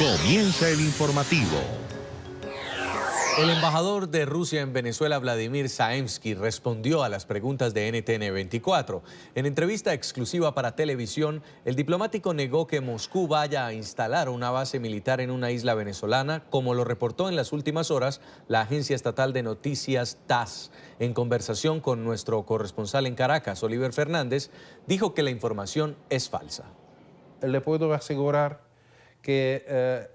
Comienza el informativo. El embajador de Rusia en Venezuela, Vladimir Zaemski, respondió a las preguntas de NTN 24. En entrevista exclusiva para televisión, el diplomático negó que Moscú vaya a instalar una base militar en una isla venezolana, como lo reportó en las últimas horas la agencia estatal de noticias TASS. En conversación con nuestro corresponsal en Caracas, Oliver Fernández, dijo que la información es falsa. Le puedo asegurar que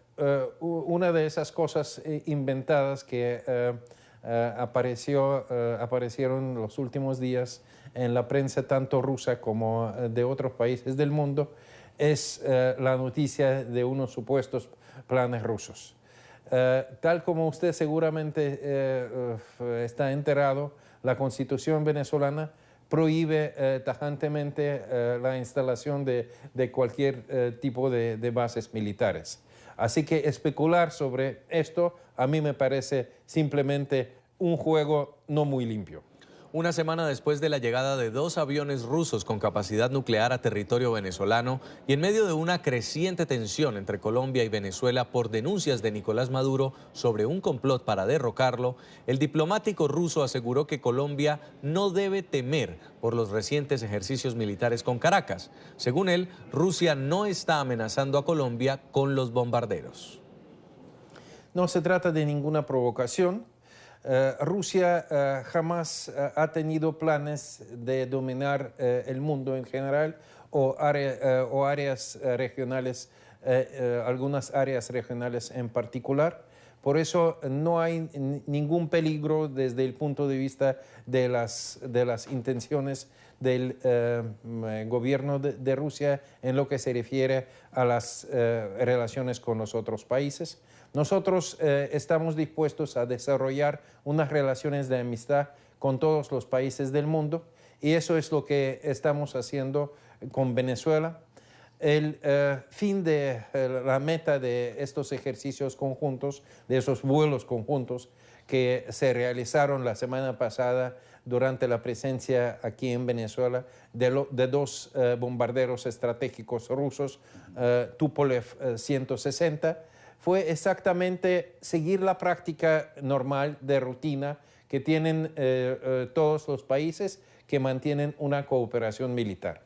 una de esas cosas inventadas que aparecieron los últimos días en la prensa tanto rusa como de otros países del mundo es la noticia de unos supuestos planes rusos. Tal como usted seguramente está enterado, la Constitución venezolana prohíbe tajantemente la instalación de cualquier tipo de bases militares. Así que especular sobre esto a mí me parece simplemente un juego no muy limpio. Una semana después de la llegada de 2 aviones rusos con capacidad nuclear a territorio venezolano y en medio de una creciente tensión entre Colombia y Venezuela por denuncias de Nicolás Maduro sobre un complot para derrocarlo, el diplomático ruso aseguró que Colombia no debe temer por los recientes ejercicios militares con Caracas. Según él, Rusia no está amenazando a Colombia con los bombarderos. No se trata de ninguna provocación. Rusia jamás ha tenido planes de dominar el mundo en general o áreas regionales, algunas áreas regionales en particular. Por eso no hay ningún peligro desde el punto de vista de las intenciones del gobierno de Rusia en lo que se refiere a las relaciones con los otros países. Nosotros estamos dispuestos a desarrollar unas relaciones de amistad con todos los países del mundo y eso es lo que estamos haciendo con Venezuela. El fin de la meta de estos ejercicios conjuntos, de esos vuelos conjuntos que se realizaron la semana pasada durante la presencia aquí en Venezuela de 2 bombarderos estratégicos rusos, Tupolev 160, fue exactamente seguir la práctica normal de rutina que tienen todos los países que mantienen una cooperación militar.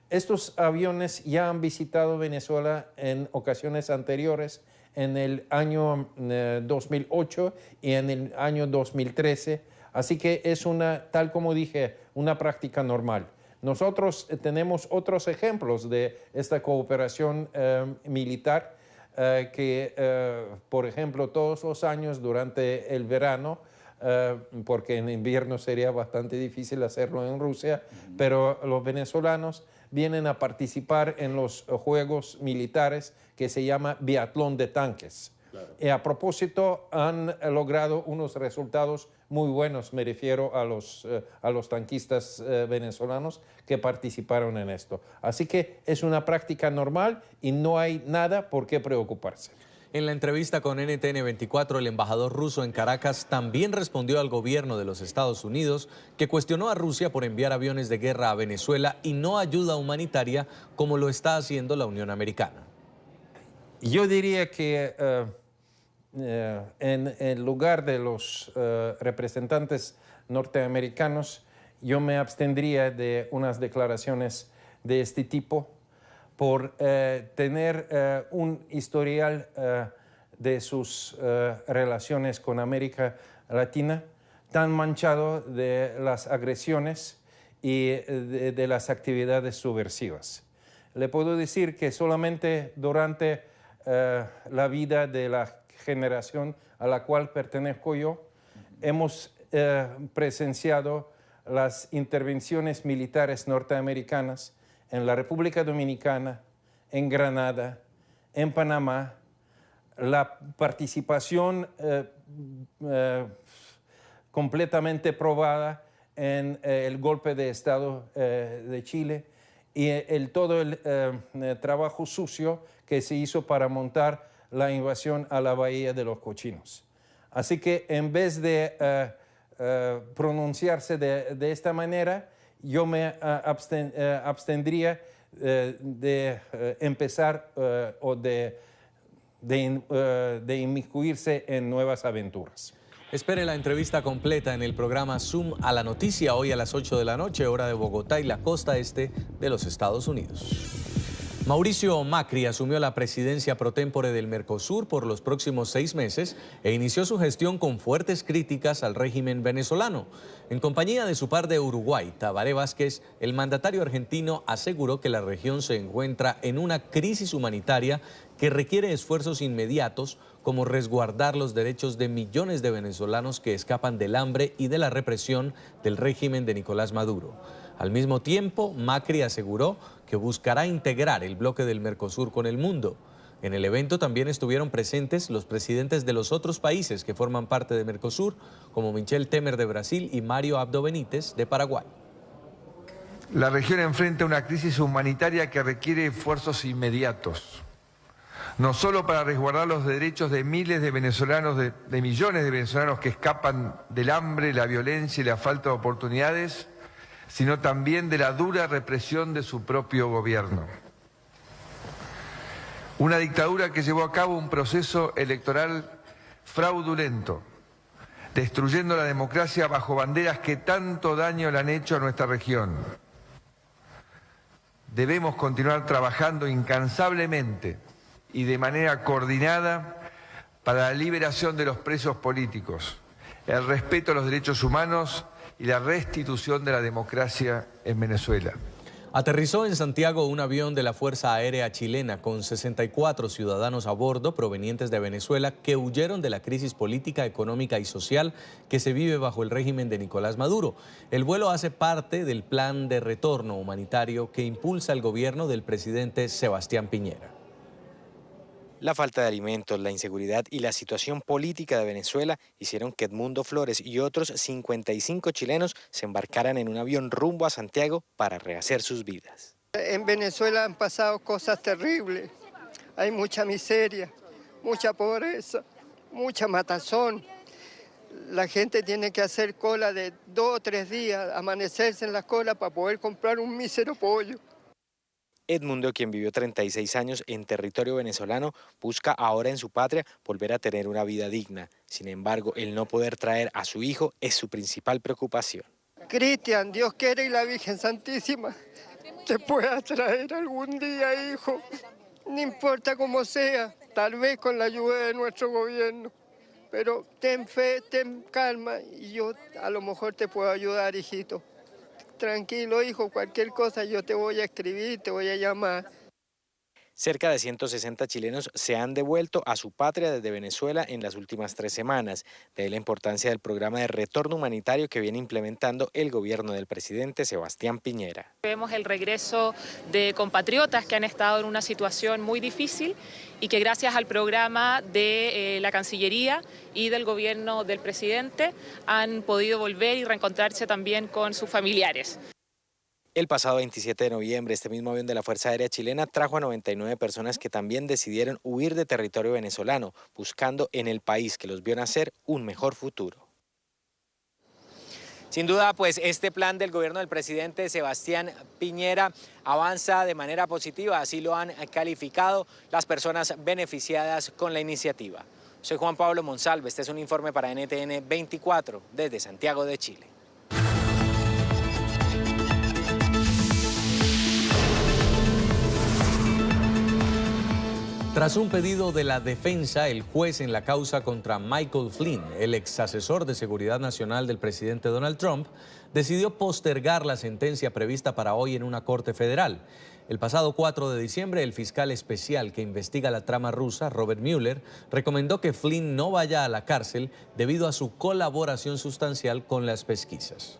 Estos aviones ya han visitado Venezuela en ocasiones anteriores, en el año 2008 y en el año 2013, así que es tal como dije, una práctica normal. Nosotros tenemos otros ejemplos de esta cooperación militar por ejemplo, todos los años durante el verano, porque en invierno sería bastante difícil hacerlo en Rusia, pero los venezolanos vienen a participar en los juegos militares que se llama biatlón de tanques. Claro. Y a propósito, han logrado unos resultados muy buenos, me refiero a los tanquistas venezolanos que participaron en esto. Así que es una práctica normal y no hay nada por qué preocuparse. En la entrevista con NTN 24, el embajador ruso en Caracas también respondió al gobierno de los Estados Unidos, que cuestionó a Rusia por enviar aviones de guerra a Venezuela y no ayuda humanitaria como lo está haciendo la Unión Americana. Yo diría que en lugar de los representantes norteamericanos, yo me abstendría de unas declaraciones de este tipo por tener un historial de sus relaciones con América Latina tan manchado de las agresiones y de las actividades subversivas. Le puedo decir que solamente durante la vida de la generación a la cual pertenezco yo, hemos presenciado las intervenciones militares norteamericanas en la República Dominicana, en Granada, en Panamá, la participación completamente probada en el golpe de Estado de Chile y todo el trabajo sucio que se hizo para montar la invasión a la Bahía de los Cochinos. Así que en vez de pronunciarse de esta manera, yo me abstendría de empezar o de de inmiscuirse en nuevas aventuras. Espere la entrevista completa en el programa Zoom a la Noticia, hoy a las 8 de la noche, hora de Bogotá y la costa este de los Estados Unidos. Mauricio Macri asumió la presidencia pro tempore del Mercosur por los próximos 6 meses e inició su gestión con fuertes críticas al régimen venezolano. En compañía de su par de Uruguay, Tabaré Vázquez, el mandatario argentino aseguró que la región se encuentra en una crisis humanitaria que requiere esfuerzos inmediatos como resguardar los derechos de millones de venezolanos que escapan del hambre y de la represión del régimen de Nicolás Maduro. Al mismo tiempo, Macri aseguró que buscará integrar el bloque del Mercosur con el mundo. En el evento también estuvieron presentes los presidentes de los otros países que forman parte de Mercosur, como Michel Temer de Brasil y Mario Abdo Benítez de Paraguay. La región enfrenta una crisis humanitaria que requiere esfuerzos inmediatos, no solo para resguardar los derechos de miles de venezolanos, de millones de venezolanos que escapan del hambre, la violencia y la falta de oportunidades, sino también de la dura represión de su propio gobierno. Una dictadura que llevó a cabo un proceso electoral fraudulento, destruyendo la democracia bajo banderas que tanto daño le han hecho a nuestra región. Debemos continuar trabajando incansablemente y de manera coordinada para la liberación de los presos políticos, el respeto a los derechos humanos y la restitución de la democracia en Venezuela. Aterrizó en Santiago un avión de la Fuerza Aérea Chilena con 64 ciudadanos a bordo provenientes de Venezuela que huyeron de la crisis política, económica y social que se vive bajo el régimen de Nicolás Maduro. El vuelo hace parte del plan de retorno humanitario que impulsa el gobierno del presidente Sebastián Piñera. La falta de alimentos, la inseguridad y la situación política de Venezuela hicieron que Edmundo Flores y otros 55 chilenos se embarcaran en un avión rumbo a Santiago para rehacer sus vidas. En Venezuela han pasado cosas terribles. Hay mucha miseria, mucha pobreza, mucha matazón. La gente tiene que hacer cola de 2 o 3 días, amanecerse en la cola para poder comprar un mísero pollo. Edmundo, quien vivió 36 años en territorio venezolano, busca ahora en su patria volver a tener una vida digna. Sin embargo, el no poder traer a su hijo es su principal preocupación. Cristian, Dios quiere y la Virgen Santísima te pueda traer algún día, hijo. No importa cómo sea, tal vez con la ayuda de nuestro gobierno. Pero ten fe, ten calma y yo a lo mejor te puedo ayudar, hijito. Tranquilo, hijo, cualquier cosa yo te voy a escribir, te voy a llamar. Cerca de 160 chilenos se han devuelto a su patria desde Venezuela en las últimas 3 semanas. De ahí la importancia del programa de retorno humanitario que viene implementando el gobierno del presidente Sebastián Piñera. Vemos el regreso de compatriotas que han estado en una situación muy difícil y que gracias al programa de la Cancillería y del gobierno del presidente han podido volver y reencontrarse también con sus familiares. El pasado 27 de noviembre, este mismo avión de la Fuerza Aérea Chilena trajo a 99 personas que también decidieron huir de territorio venezolano, buscando en el país que los vio nacer un mejor futuro. Sin duda, pues este plan del gobierno del presidente Sebastián Piñera avanza de manera positiva, así lo han calificado las personas beneficiadas con la iniciativa. Soy Juan Pablo Monsalve, este es un informe para NTN 24 desde Santiago de Chile. Tras un pedido de la defensa, el juez en la causa contra Michael Flynn, el ex asesor de seguridad nacional del presidente Donald Trump, decidió postergar la sentencia prevista para hoy en una corte federal. El pasado 4 de diciembre, el fiscal especial que investiga la trama rusa, Robert Mueller, recomendó que Flynn no vaya a la cárcel debido a su colaboración sustancial con las pesquisas.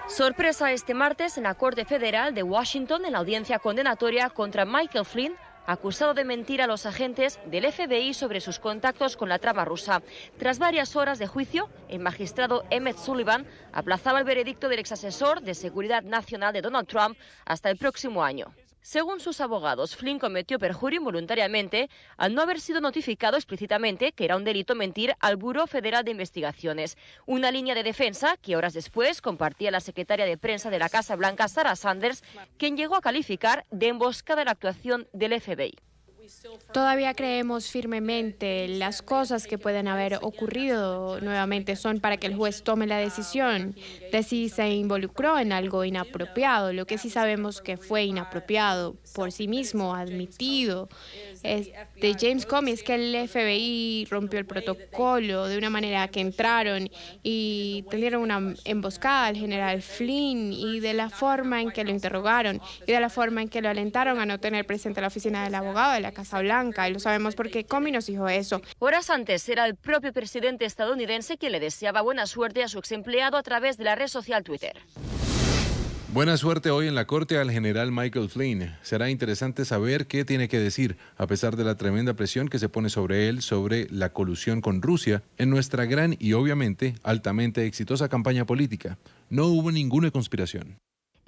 Sorpresa este martes en la Corte Federal de Washington en la audiencia condenatoria contra Michael Flynn, acusado de mentir a los agentes del FBI sobre sus contactos con la trama rusa. Tras varias horas de juicio, el magistrado Emmett Sullivan aplazaba el veredicto del exasesor de Seguridad Nacional de Donald Trump hasta el próximo año. Según sus abogados, Flynn cometió perjurio involuntariamente al no haber sido notificado explícitamente que era un delito mentir al Buró Federal de Investigaciones, una línea de defensa que horas después compartía la secretaria de prensa de la Casa Blanca, Sarah Sanders, quien llegó a calificar de emboscada la actuación del FBI. Todavía creemos firmemente las cosas que pueden haber ocurrido nuevamente son para que el juez tome la decisión de si se involucró en algo inapropiado. Lo que sí sabemos que fue inapropiado por sí mismo, admitido, de James Comey, es que el FBI rompió el protocolo de una manera que entraron y tendieron una emboscada al general Flynn, y de la forma en que lo interrogaron y de la forma en que lo alentaron a no tener presente la oficina del abogado de la Casa Blanca, y lo sabemos porque Comey nos dijo eso. Horas antes era el propio presidente estadounidense quien le deseaba buena suerte a su ex empleado a través de la red social Twitter. Buena suerte hoy en la corte al general Michael Flynn. Será interesante saber qué tiene que decir, a pesar de la tremenda presión que se pone sobre él sobre la colusión con Rusia en nuestra gran y obviamente altamente exitosa campaña política. No hubo ninguna conspiración.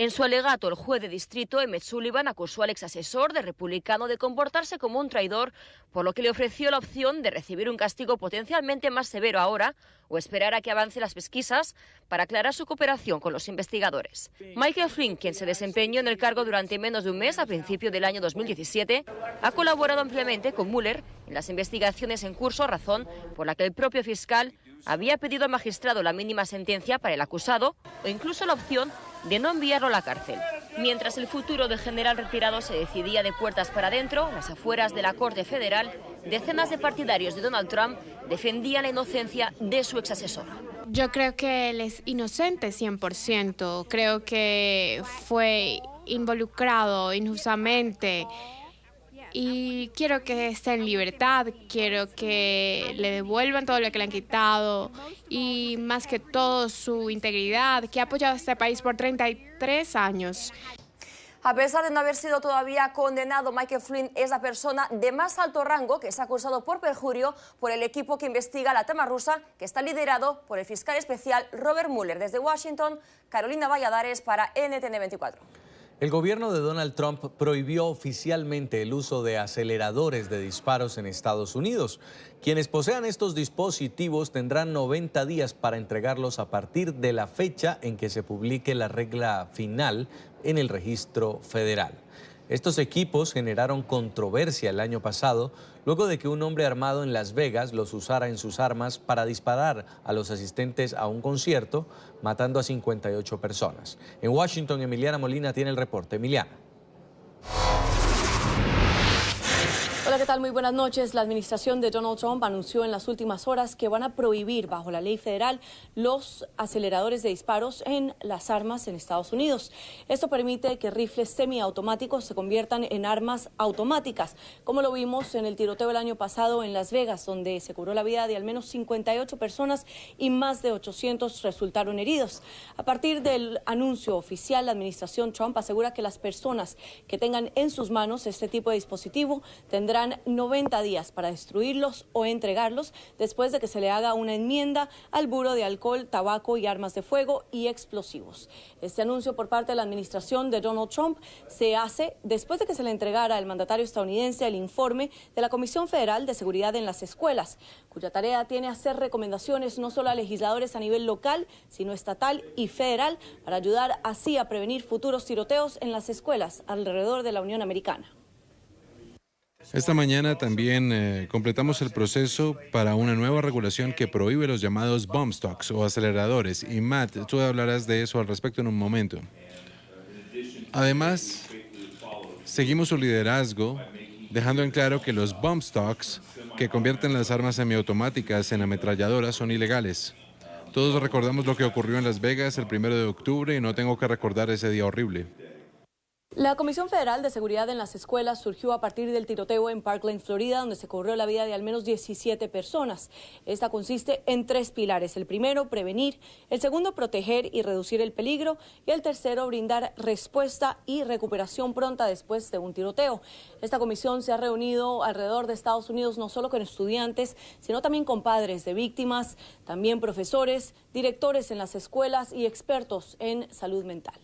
En su alegato, el juez de distrito, Emmett Sullivan, acusó al ex asesor de republicano de comportarse como un traidor, por lo que le ofreció la opción de recibir un castigo potencialmente más severo ahora o esperar a que avancen las pesquisas para aclarar su cooperación con los investigadores. Michael Flynn, quien se desempeñó en el cargo durante menos de un mes a principios del año 2017, ha colaborado ampliamente con Mueller en las investigaciones en curso, razón por la que el propio fiscal había pedido al magistrado la mínima sentencia para el acusado o incluso la opción de no enviarlo a la cárcel. Mientras el futuro del general retirado se decidía de puertas para adentro, en las afueras de la Corte Federal, decenas de partidarios de Donald Trump defendían la inocencia de su ex asesor. Yo creo que él es inocente 100%. Creo que fue involucrado injustamente. Y quiero que esté en libertad, quiero que le devuelvan todo lo que le han quitado y más que todo su integridad, que ha apoyado a este país por 33 años. A pesar de no haber sido todavía condenado, Michael Flynn es la persona de más alto rango que es acusado por perjurio por el equipo que investiga la trama rusa, que está liderado por el fiscal especial Robert Mueller. Desde Washington, Carolina Valladares para NTN 24. El gobierno de Donald Trump prohibió oficialmente el uso de aceleradores de disparos en Estados Unidos. Quienes posean estos dispositivos tendrán 90 días para entregarlos a partir de la fecha en que se publique la regla final en el registro federal. Estos equipos generaron controversia el año pasado, luego de que un hombre armado en Las Vegas los usara en sus armas para disparar a los asistentes a un concierto, matando a 58 personas. En Washington, Emiliana Molina tiene el reporte. Emiliana. Hola, ¿qué tal? Muy buenas noches. La administración de Donald Trump anunció en las últimas horas que van a prohibir bajo la ley federal los aceleradores de disparos en las armas en Estados Unidos. Esto permite que rifles semiautomáticos se conviertan en armas automáticas, como lo vimos en el tiroteo el año pasado en Las Vegas, donde se cobró la vida de al menos 58 personas y más de 800 resultaron heridos. A partir del anuncio oficial, la administración Trump asegura que las personas que tengan en sus manos este tipo de dispositivo tendrán 90 días para destruirlos o entregarlos después de que se le haga una enmienda al Buró de Alcohol, Tabaco y Armas de Fuego y Explosivos. Este anuncio por parte de la administración de Donald Trump se hace después de que se le entregara al mandatario estadounidense el informe de la Comisión Federal de Seguridad en las Escuelas, cuya tarea tiene hacer recomendaciones no solo a legisladores a nivel local, sino estatal y federal, para ayudar así a prevenir futuros tiroteos en las escuelas alrededor de la Unión Americana. Esta mañana también completamos el proceso para una nueva regulación que prohíbe los llamados bump stocks o aceleradores. Y Matt, tú hablarás de eso al respecto en un momento. Además, seguimos su liderazgo, dejando en claro que los bump stocks, que convierten las armas semiautomáticas en ametralladoras, son ilegales. Todos recordamos lo que ocurrió en Las Vegas el 1 de octubre y no tengo que recordar ese día horrible. La Comisión Federal de Seguridad en las Escuelas surgió a partir del tiroteo en Parkland, Florida, donde se cobró la vida de al menos 17 personas. Esta consiste en 3 pilares. El primero, prevenir. El segundo, proteger y reducir el peligro. Y el tercero, brindar respuesta y recuperación pronta después de un tiroteo. Esta comisión se ha reunido alrededor de Estados Unidos no solo con estudiantes, sino también con padres de víctimas, también profesores, directores en las escuelas y expertos en salud mental.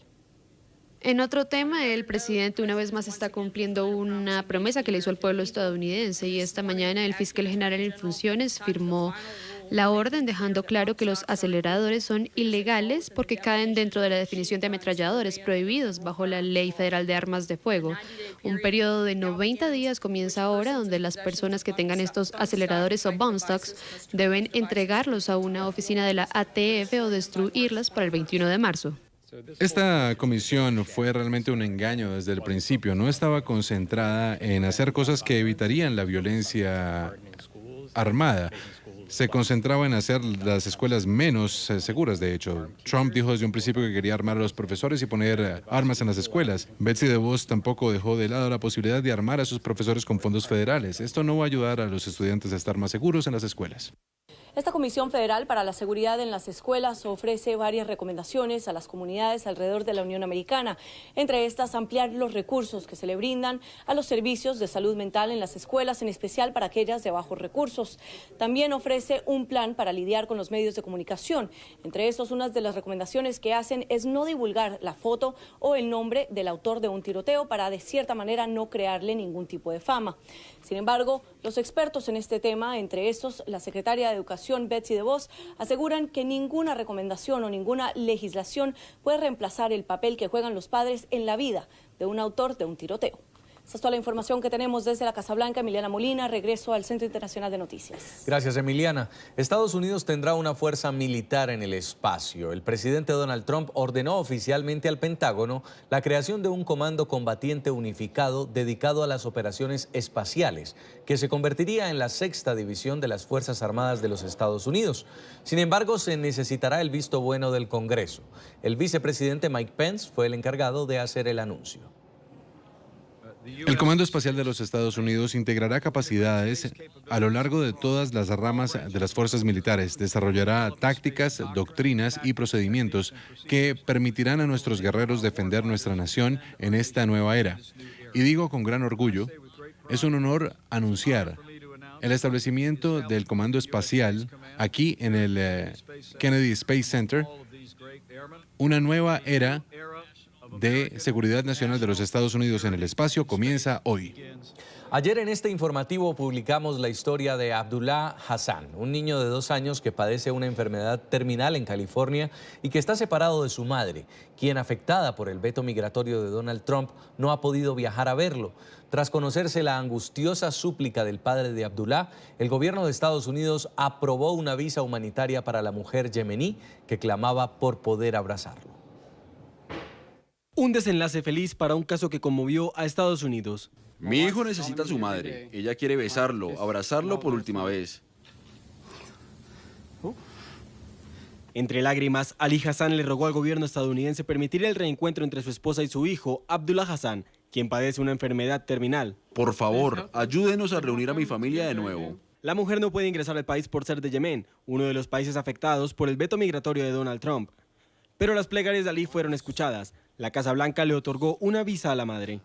En otro tema, el presidente una vez más está cumpliendo una promesa que le hizo al pueblo estadounidense y esta mañana el fiscal general en funciones firmó la orden, dejando claro que los aceleradores son ilegales porque caen dentro de la definición de ametralladores prohibidos bajo la Ley Federal de Armas de Fuego. Un periodo de 90 días comienza ahora, donde las personas que tengan estos aceleradores o bomb stocks deben entregarlos a una oficina de la ATF o destruirlas para el 21 de marzo. Esta comisión fue realmente un engaño desde el principio. No estaba concentrada en hacer cosas que evitarían la violencia armada. Se concentraba en hacer las escuelas menos seguras, de hecho. Trump dijo desde un principio que quería armar a los profesores y poner armas en las escuelas. Betsy DeVos tampoco dejó de lado la posibilidad de armar a sus profesores con fondos federales. Esto no va a ayudar a los estudiantes a estar más seguros en las escuelas. Esta Comisión Federal para la Seguridad en las Escuelas ofrece varias recomendaciones a las comunidades alrededor de la Unión Americana. Entre estas, ampliar los recursos que se le brindan a los servicios de salud mental en las escuelas, en especial para aquellas de bajos recursos. También ofrece un plan para lidiar con los medios de comunicación. Entre estos, una de las recomendaciones que hacen es no divulgar la foto o el nombre del autor de un tiroteo para, de cierta manera, no crearle ningún tipo de fama. Sin embargo, los expertos en este tema, entre estos la secretaria de Educación Betsy DeVos, aseguran que ninguna recomendación o ninguna legislación puede reemplazar el papel que juegan los padres en la vida de un autor de un tiroteo. Esta es toda la información que tenemos desde la Casa Blanca. Emiliana Molina, regreso al Centro Internacional de Noticias. Gracias, Emiliana. Estados Unidos tendrá una fuerza militar en el espacio. El presidente Donald Trump ordenó oficialmente al Pentágono la creación de un comando combatiente unificado dedicado a las operaciones espaciales, que se convertiría en la 6ª división de las Fuerzas Armadas de los Estados Unidos. Sin embargo, se necesitará el visto bueno del Congreso. El vicepresidente Mike Pence fue el encargado de hacer el anuncio. El Comando Espacial de los Estados Unidos integrará capacidades a lo largo de todas las ramas de las fuerzas militares, desarrollará tácticas, doctrinas y procedimientos que permitirán a nuestros guerreros defender nuestra nación en esta nueva era. Y digo con gran orgullo, es un honor anunciar el establecimiento del Comando Espacial aquí en el Kennedy Space Center, una nueva era de seguridad nacional de los Estados Unidos en el espacio comienza hoy. Ayer en este informativo publicamos la historia de Abdullah Hassan, un niño de 2 años que padece una enfermedad terminal en California y que está separado de su madre, quien, afectada por el veto migratorio de Donald Trump, no ha podido viajar a verlo. Tras conocerse la angustiosa súplica del padre de Abdullah, el gobierno de Estados Unidos aprobó una visa humanitaria para la mujer yemení que clamaba por poder abrazarlo. Un desenlace feliz para un caso que conmovió a Estados Unidos. Mi hijo necesita a su madre. Ella quiere besarlo, abrazarlo por última vez. Entre lágrimas, Ali Hassan le rogó al gobierno estadounidense permitir el reencuentro entre su esposa y su hijo, Abdullah Hassan, quien padece una enfermedad terminal. Por favor, ayúdenos a reunir a mi familia de nuevo. La mujer no puede ingresar al país por ser de Yemen, uno de los países afectados por el veto migratorio de Donald Trump. Pero las plegarias de Ali fueron escuchadas. La Casa Blanca le otorgó una visa a la madre.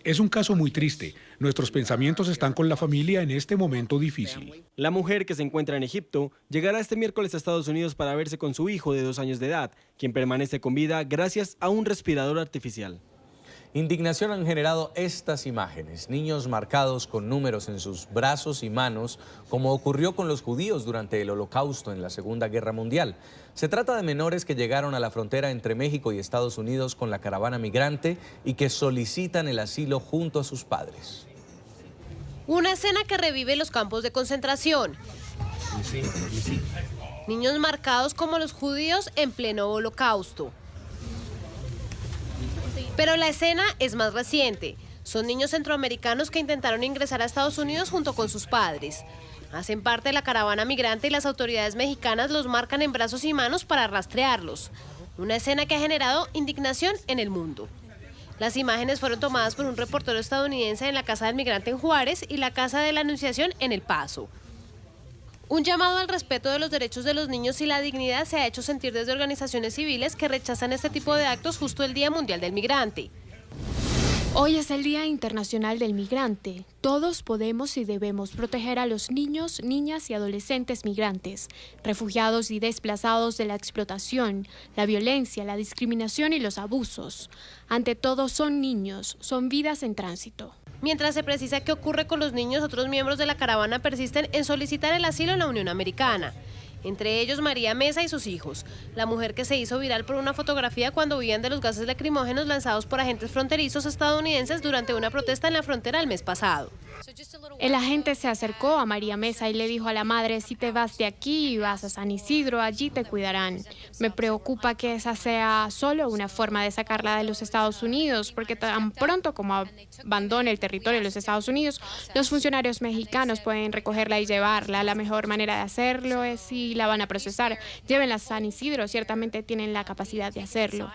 Es un caso muy triste. Nuestros pensamientos están con la familia en este momento difícil. La mujer, que se encuentra en Egipto, llegará este miércoles a Estados Unidos para verse con su hijo de 2 años de edad, quien permanece con vida gracias a un respirador artificial. Indignación han generado estas imágenes, niños marcados con números en sus brazos y manos, como ocurrió con los judíos durante el Holocausto en la Segunda Guerra Mundial. Se trata de menores que llegaron a la frontera entre México y Estados Unidos con la caravana migrante y que solicitan el asilo junto a sus padres. Una escena que revive los campos de concentración. Niños marcados como los judíos en pleno Holocausto. Pero la escena es más reciente. Son niños centroamericanos que intentaron ingresar a Estados Unidos junto con sus padres. Hacen parte de la caravana migrante y las autoridades mexicanas los marcan en brazos y manos para rastrearlos. Una escena que ha generado indignación en el mundo. Las imágenes fueron tomadas por un reportero estadounidense en la Casa del Migrante en Juárez y la Casa de la Anunciación en El Paso. Un llamado al respeto de los derechos de los niños y la dignidad se ha hecho sentir desde organizaciones civiles que rechazan este tipo de actos justo el Día Mundial del Migrante. Hoy es el Día Internacional del Migrante. Todos podemos y debemos proteger a los niños, niñas y adolescentes migrantes, refugiados y desplazados de la explotación, la violencia, la discriminación y los abusos. Ante todo, son niños, son vidas en tránsito. Mientras se precisa qué ocurre con los niños, otros miembros de la caravana persisten en solicitar el asilo en la Unión Americana. Entre ellos María Mesa y sus hijos, la mujer que se hizo viral por una fotografía cuando huían de los gases lacrimógenos lanzados por agentes fronterizos estadounidenses durante una protesta en la frontera el mes pasado. El agente se acercó a María Mesa y le dijo a la madre: si te vas de aquí y vas a San Isidro, allí te cuidarán. Me preocupa que esa sea solo una forma de sacarla de los Estados Unidos, porque tan pronto como abandone el territorio de los Estados Unidos, los funcionarios mexicanos pueden recogerla y llevarla. La mejor manera de hacerlo es si la van a procesar. Llévenla a San Isidro, ciertamente tienen la capacidad de hacerlo.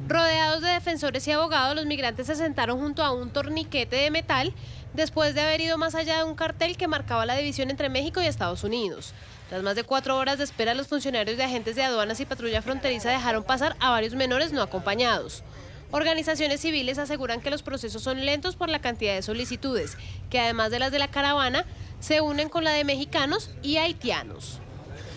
Rodeados de defensores y abogados, los migrantes se sentaron junto a un torniquete de metal después de haber ido más allá de un cartel que marcaba la división entre México y Estados Unidos. Tras más de 4 horas de espera, los funcionarios de agentes de aduanas y patrulla fronteriza dejaron pasar a varios menores no acompañados. Organizaciones civiles aseguran que los procesos son lentos por la cantidad de solicitudes, que además de las de la caravana, se unen con la de mexicanos y haitianos.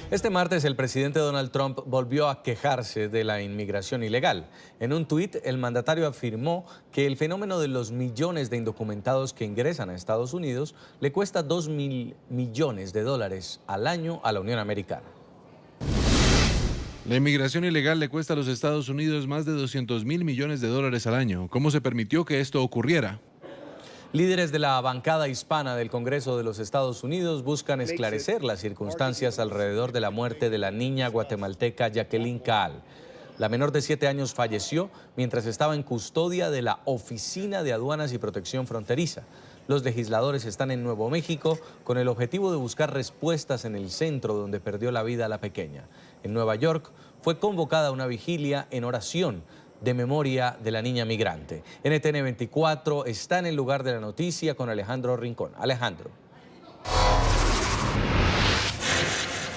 Este martes el presidente Donald Trump volvió a quejarse de la inmigración ilegal. En un tuit, el mandatario afirmó que el fenómeno de los millones de indocumentados que ingresan a Estados Unidos le cuesta $2.000 millones al año a la Unión Americana. La inmigración ilegal le cuesta a los Estados Unidos más de $200.000 millones al año. ¿Cómo se permitió que esto ocurriera? Líderes de la bancada hispana del Congreso de los Estados Unidos buscan esclarecer las circunstancias alrededor de la muerte de la niña guatemalteca Jacqueline Caal. La menor de 7 años falleció mientras estaba en custodia de la Oficina de Aduanas y Protección Fronteriza. Los legisladores están en Nuevo México con el objetivo de buscar respuestas en el centro donde perdió la vida la pequeña. En Nueva York fue convocada una vigilia en oración de memoria de la niña migrante. NTN 24 está en el lugar de la noticia con Alejandro Rincón. Alejandro.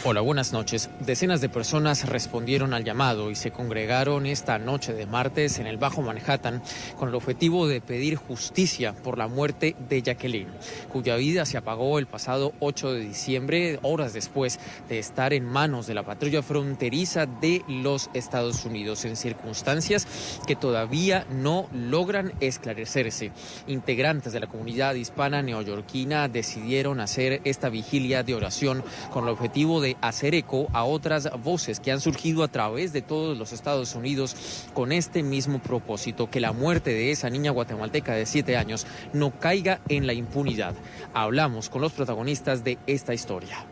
Hola, buenas noches. Decenas de personas respondieron al llamado y se congregaron esta noche de martes en el Bajo Manhattan con el objetivo de pedir justicia por la muerte de Jacqueline, cuya vida se apagó el pasado 8 de diciembre, horas después de estar en manos de la patrulla fronteriza de los Estados Unidos, en circunstancias que todavía no logran esclarecerse. Integrantes de la comunidad hispana neoyorquina decidieron hacer esta vigilia de oración con el objetivo de hacer eco a otras voces que han surgido a través de todos los Estados Unidos con este mismo propósito: que la muerte de esa niña guatemalteca de 7 años no caiga en la impunidad. Hablamos con los protagonistas de esta historia.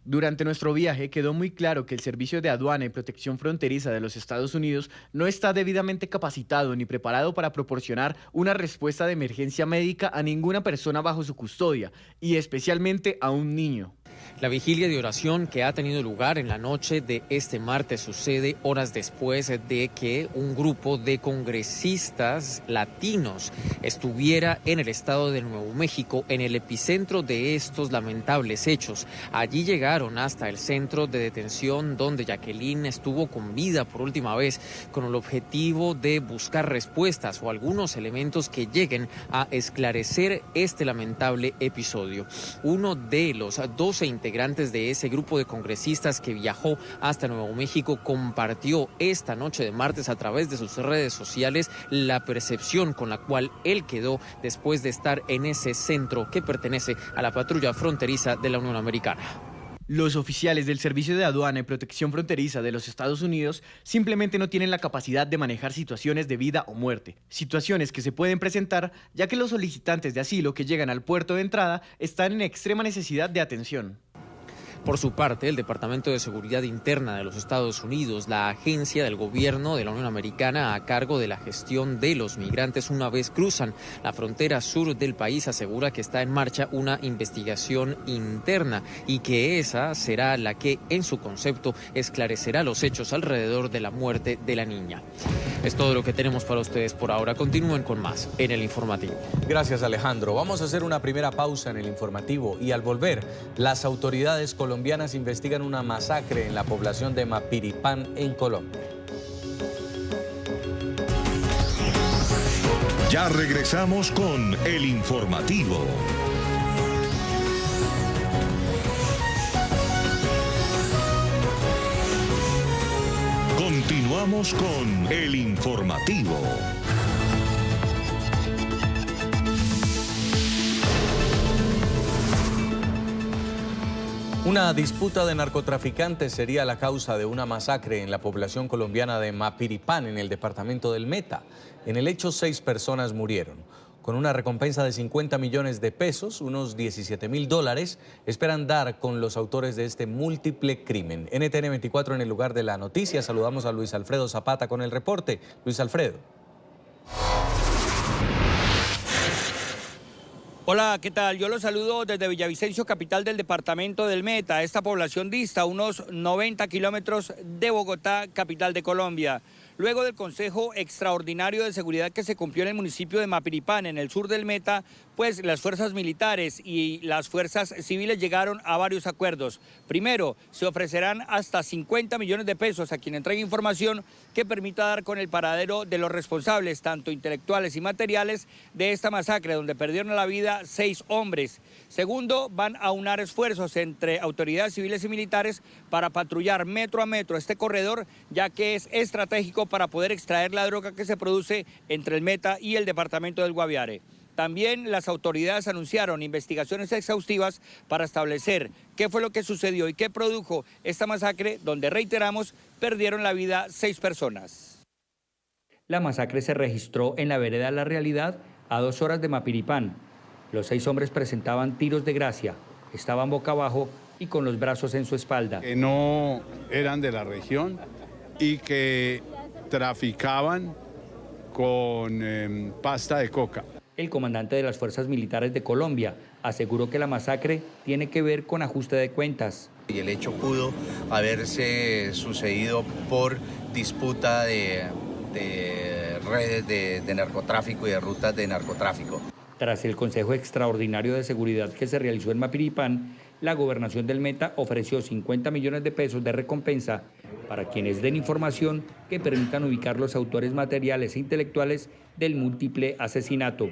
Durante nuestro viaje quedó muy claro que el Servicio de Aduana y Protección Fronteriza de los Estados Unidos no está debidamente capacitado ni preparado para proporcionar una respuesta de emergencia médica a ninguna persona bajo su custodia, y especialmente a un niño. La vigilia de oración que ha tenido lugar en la noche de este martes sucede horas después de que un grupo de congresistas latinos estuviera en el estado de Nuevo México, en el epicentro de estos lamentables hechos. Allí llegaron hasta el centro de detención donde Jacqueline estuvo con vida por última vez, con el objetivo de buscar respuestas o algunos elementos que lleguen a esclarecer este lamentable episodio. Uno de los 12 integrantes de ese grupo de congresistas que viajó hasta Nuevo México compartió esta noche de martes a través de sus redes sociales la percepción con la cual él quedó después de estar en ese centro que pertenece a la patrulla fronteriza de la Unión Americana. Los oficiales del Servicio de Aduana y Protección Fronteriza de los Estados Unidos simplemente no tienen la capacidad de manejar situaciones de vida o muerte, situaciones que se pueden presentar ya que los solicitantes de asilo que llegan al puerto de entrada están en extrema necesidad de atención. Por su parte, el Departamento de Seguridad Interna de los Estados Unidos, la agencia del gobierno de la Unión Americana a cargo de la gestión de los migrantes una vez cruzan la frontera sur del país, asegura que está en marcha una investigación interna y que esa será la que, en su concepto, esclarecerá los hechos alrededor de la muerte de la niña. Es todo lo que tenemos para ustedes por ahora. Continúen con más en el informativo. Gracias, Alejandro. Vamos a hacer una primera pausa en el informativo y al volver, las autoridades colombianas investigan una masacre en la población de Mapiripán, en Colombia. Ya regresamos con el informativo. Continuamos con el informativo. Una disputa de narcotraficantes sería la causa de una masacre en la población colombiana de Mapiripán, en el departamento del Meta. En el hecho, 6 personas murieron. Con una recompensa de 50 millones de pesos, unos $17.000, esperan dar con los autores de este múltiple crimen. NTN 24 en el lugar de la noticia. Saludamos a Luis Alfredo Zapata con el reporte. Luis Alfredo. Hola, ¿qué tal? Yo los saludo desde Villavicencio, capital del departamento del Meta. Esta población dista unos 90 kilómetros de Bogotá, capital de Colombia. Luego del Consejo Extraordinario de Seguridad que se cumplió en el municipio de Mapiripán, en el sur del Meta, pues las fuerzas militares y las fuerzas civiles llegaron a varios acuerdos. Primero, se ofrecerán hasta 50 millones de pesos a quien entregue información que permita dar con el paradero de los responsables, tanto intelectuales y materiales, de esta masacre, donde perdieron la vida 6 hombres. Segundo, van a unar esfuerzos entre autoridades civiles y militares para patrullar metro a metro este corredor, ya que es estratégico para poder extraer la droga que se produce entre el Meta y el departamento del Guaviare. También las autoridades anunciaron investigaciones exhaustivas para establecer qué fue lo que sucedió y qué produjo esta masacre, donde, reiteramos, perdieron la vida 6 personas. La masacre se registró en la vereda La Realidad, a 2 horas de Mapiripán. Los 6 hombres presentaban tiros de gracia, estaban boca abajo y con los brazos en su espalda. Que no eran de la región y que traficaban con pasta de coca. El comandante de las Fuerzas Militares de Colombia aseguró que la masacre tiene que ver con ajuste de cuentas. Y el hecho pudo haberse sucedido por disputa de redes de narcotráfico y de rutas de narcotráfico. Tras el Consejo Extraordinario de Seguridad que se realizó en Mapiripán, la Gobernación del Meta ofreció 50 millones de pesos de recompensa para quienes den información que permitan ubicar los autores materiales e intelectuales del múltiple asesinato.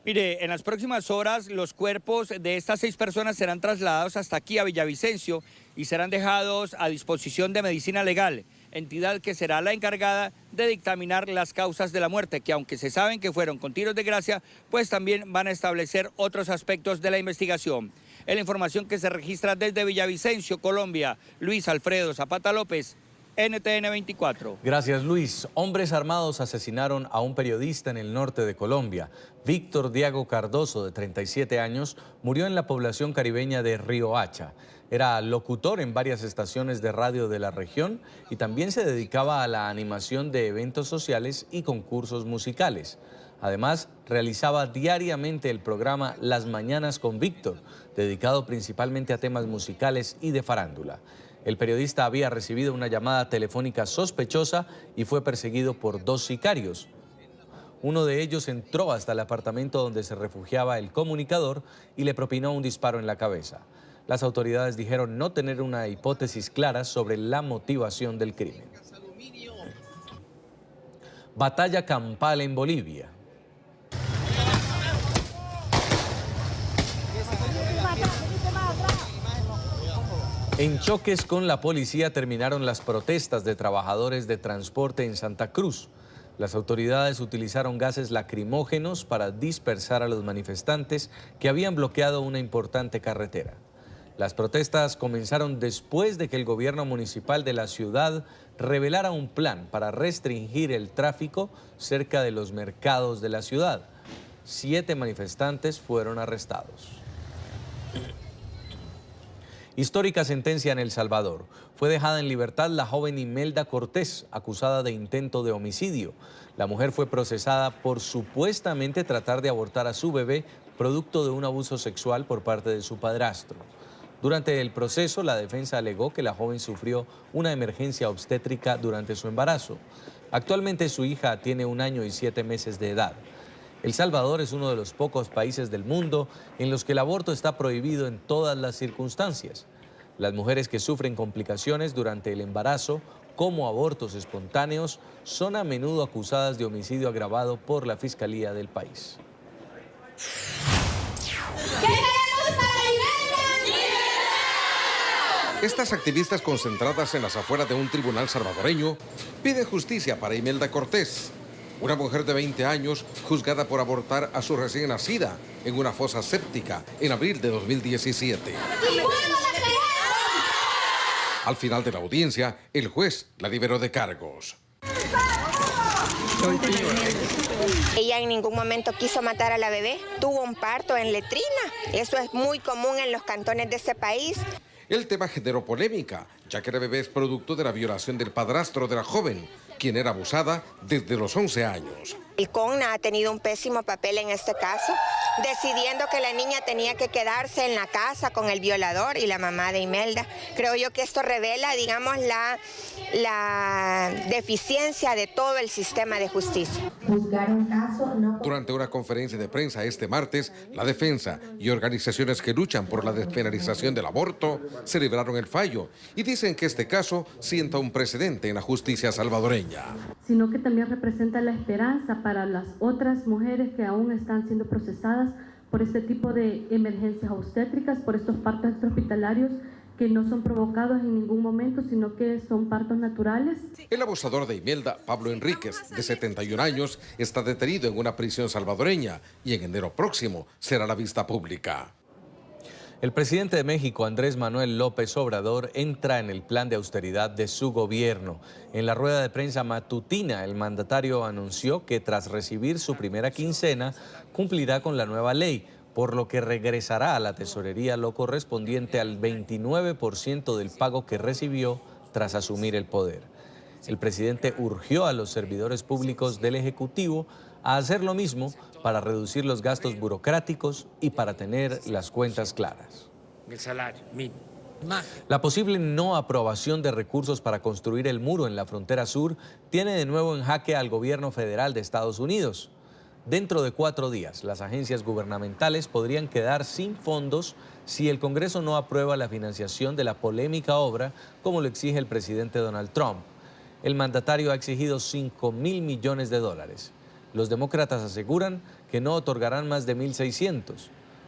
Mire, en las próximas horas los cuerpos de estas 6 personas serán trasladados hasta aquí a Villavicencio y serán dejados a disposición de Medicina Legal, entidad que será la encargada de dictaminar las causas de la muerte, que aunque se saben que fueron con tiros de gracia, pues también van a establecer otros aspectos de la investigación. En la información que se registra desde Villavicencio, Colombia, Luis Alfredo Zapata López, NTN 24. Gracias, Luis. Hombres armados asesinaron a un periodista en el norte de Colombia. Víctor Diago Cardoso, de 37 años, murió en la población caribeña de Riohacha. Era locutor en varias estaciones de radio de la región y también se dedicaba a la animación de eventos sociales y concursos musicales. Además, realizaba diariamente el programa Las Mañanas con Víctor, dedicado principalmente a temas musicales y de farándula. El periodista había recibido una llamada telefónica sospechosa y fue perseguido por 2 sicarios. Uno de ellos entró hasta el apartamento donde se refugiaba el comunicador y le propinó un disparo en la cabeza. Las autoridades dijeron no tener una hipótesis clara sobre la motivación del crimen. Batalla campal en Bolivia. En choques con la policía terminaron las protestas de trabajadores de transporte en Santa Cruz. Las autoridades utilizaron gases lacrimógenos para dispersar a los manifestantes que habían bloqueado una importante carretera. Las protestas comenzaron después de que el gobierno municipal de la ciudad revelara un plan para restringir el tráfico cerca de los mercados de la ciudad. 7 manifestantes fueron arrestados. Histórica sentencia en El Salvador. Fue dejada en libertad la joven Imelda Cortés, acusada de intento de homicidio. La mujer fue procesada por supuestamente tratar de abortar a su bebé, producto de un abuso sexual por parte de su padrastro. Durante el proceso, la defensa alegó que la joven sufrió una emergencia obstétrica durante su embarazo. Actualmente su hija tiene 1 año y 7 meses de edad. El Salvador es uno de los pocos países del mundo en los que el aborto está prohibido en todas las circunstancias. Las mujeres que sufren complicaciones durante el embarazo, como abortos espontáneos, son a menudo acusadas de homicidio agravado por la Fiscalía del país. Estas activistas concentradas en las afueras de un tribunal salvadoreño piden justicia para Imelda Cortés. Una mujer de 20 años juzgada por abortar a su recién nacida en una fosa séptica en abril de 2017. Al final de la audiencia, el juez la liberó de cargos. Ella en ningún momento quiso matar a la bebé, tuvo un parto en letrina. Eso es muy común en los cantones de ese país. El tema generó polémica, ya que la bebé es producto de la violación del padrastro de la joven, quien era abusada desde los 11 años. El CONA ha tenido un pésimo papel en este caso, decidiendo que la niña tenía que quedarse en la casa con el violador y la mamá de Imelda. Creo yo que esto revela, digamos, la deficiencia de todo el sistema de justicia. Durante una conferencia de prensa este martes, la defensa y organizaciones que luchan por la despenalización del aborto celebraron el fallo y dicen que este caso sienta un precedente en la justicia salvadoreña. Sino que también representa la esperanza para las otras mujeres que aún están siendo procesadas por este tipo de emergencias obstétricas, por estos partos extrahospitalarios que no son provocados en ningún momento, sino que son partos naturales. El abusador de Imelda, Pablo Enríquez, de 71 años, está detenido en una prisión salvadoreña y en enero próximo será la vista pública. El presidente de México, Andrés Manuel López Obrador, entra en el plan de austeridad de su gobierno. En la rueda de prensa matutina, el mandatario anunció que tras recibir su primera quincena, cumplirá con la nueva ley, por lo que regresará a la tesorería lo correspondiente al 29% del pago que recibió tras asumir el poder. El presidente urgió a los servidores públicos del Ejecutivo a hacer lo mismo para reducir los gastos burocráticos y para tener las cuentas claras. El salario mínimo. La posible no aprobación de recursos para construir el muro en la frontera sur tiene de nuevo en jaque al gobierno federal de Estados Unidos. Dentro de 4 días, las agencias gubernamentales podrían quedar sin fondos si el Congreso no aprueba la financiación de la polémica obra, como lo exige el presidente Donald Trump. El mandatario ha exigido $5.000 millones. Los demócratas aseguran que no otorgarán más de 1.600.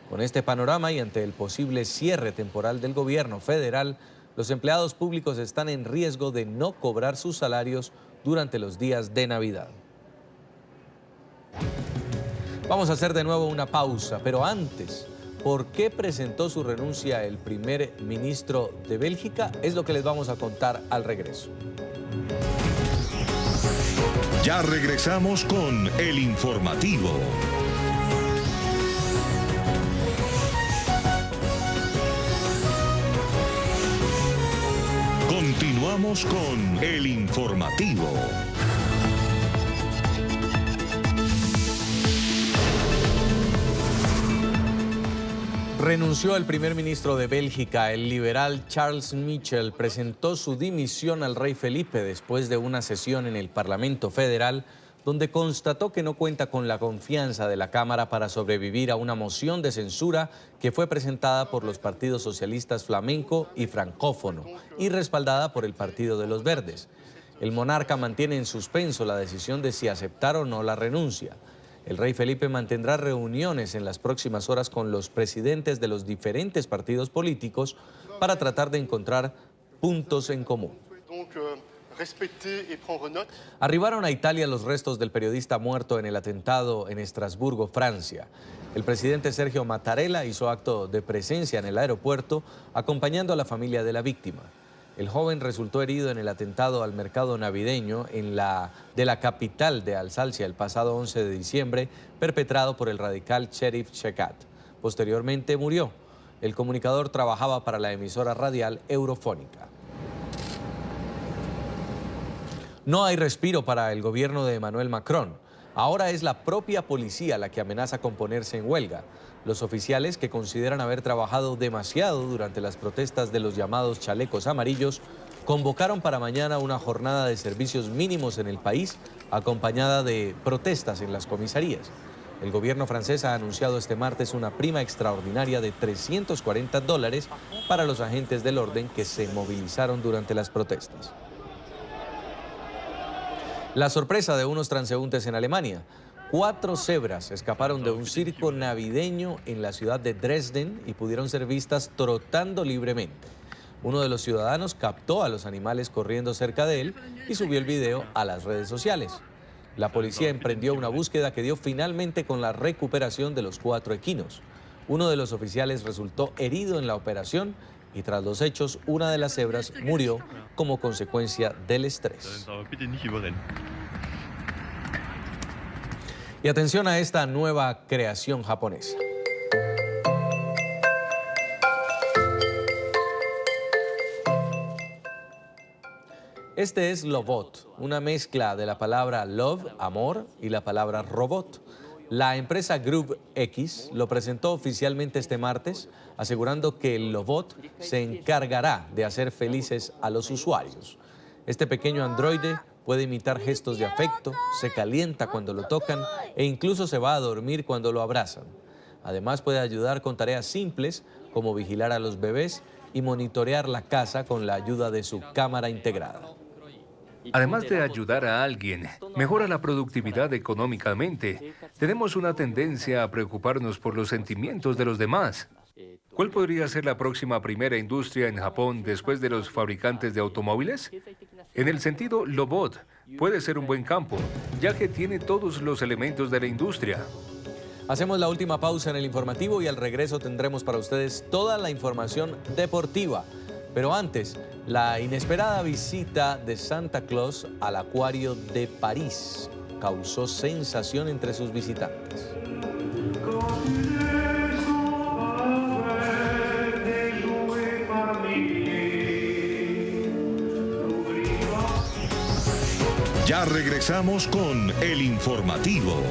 Con este panorama y ante el posible cierre temporal del gobierno federal, los empleados públicos están en riesgo de no cobrar sus salarios durante los días de Navidad. Vamos a hacer de nuevo una pausa, pero antes, ¿por qué presentó su renuncia el primer ministro de Bélgica? Es lo que les vamos a contar al regreso. Ya regresamos con el informativo. Continuamos con el informativo. Renunció el primer ministro de Bélgica. El liberal Charles Michel presentó su dimisión al rey Felipe después de una sesión en el Parlamento Federal donde constató que no cuenta con la confianza de la Cámara para sobrevivir a una moción de censura que fue presentada por los partidos socialistas flamenco y francófono y respaldada por el Partido de los Verdes. El monarca mantiene en suspenso la decisión de si aceptar o no la renuncia. El rey Felipe mantendrá reuniones en las próximas horas con los presidentes de los diferentes partidos políticos para tratar de encontrar puntos en común. Arribaron a Italia los restos del periodista muerto en el atentado en Estrasburgo, Francia. El presidente Sergio Mattarella hizo acto de presencia en el aeropuerto acompañando a la familia de la víctima. El joven resultó herido en el atentado al mercado navideño de la capital de Alsacia el pasado 11 de diciembre, perpetrado por el radical Cherif Shekat. Posteriormente murió. El comunicador trabajaba para la emisora radial Eurofónica. No hay respiro para el gobierno de Emmanuel Macron. Ahora es la propia policía la que amenaza con ponerse en huelga. Los oficiales, que consideran haber trabajado demasiado durante las protestas de los llamados chalecos amarillos, convocaron para mañana una jornada de servicios mínimos en el país, acompañada de protestas en las comisarías. El gobierno francés ha anunciado este martes una prima extraordinaria de $340 para los agentes del orden que se movilizaron durante las protestas. La sorpresa de unos transeúntes en Alemania. 4 cebras escaparon de un circo navideño en la ciudad de Dresden y pudieron ser vistas trotando libremente. Uno de los ciudadanos captó a los animales corriendo cerca de él y subió el video a las redes sociales. La policía emprendió una búsqueda que dio finalmente con la recuperación de los 4 equinos. Uno de los oficiales resultó herido en la operación y tras los hechos, una de las cebras murió como consecuencia del estrés. Y atención a esta nueva creación japonesa. Este es Lobot, una mezcla de la palabra love, amor, y la palabra robot. La empresa Group X lo presentó oficialmente este martes, asegurando que el Lobot se encargará de hacer felices a los usuarios. Este pequeño androide puede imitar gestos de afecto, se calienta cuando lo tocan e incluso se va a dormir cuando lo abrazan. Además puede ayudar con tareas simples como vigilar a los bebés y monitorear la casa con la ayuda de su cámara integrada. Además de ayudar a alguien, mejora la productividad económicamente. Tenemos una tendencia a preocuparnos por los sentimientos de los demás. ¿Cuál podría ser la próxima primera industria en Japón después de los fabricantes de automóviles? En el sentido, Lobot puede ser un buen campo, ya que tiene todos los elementos de la industria. Hacemos la última pausa en el informativo y al regreso tendremos para ustedes toda la información deportiva. Pero antes, la inesperada visita de Santa Claus al Acuario de París causó sensación entre sus visitantes. Ya regresamos con el informativo.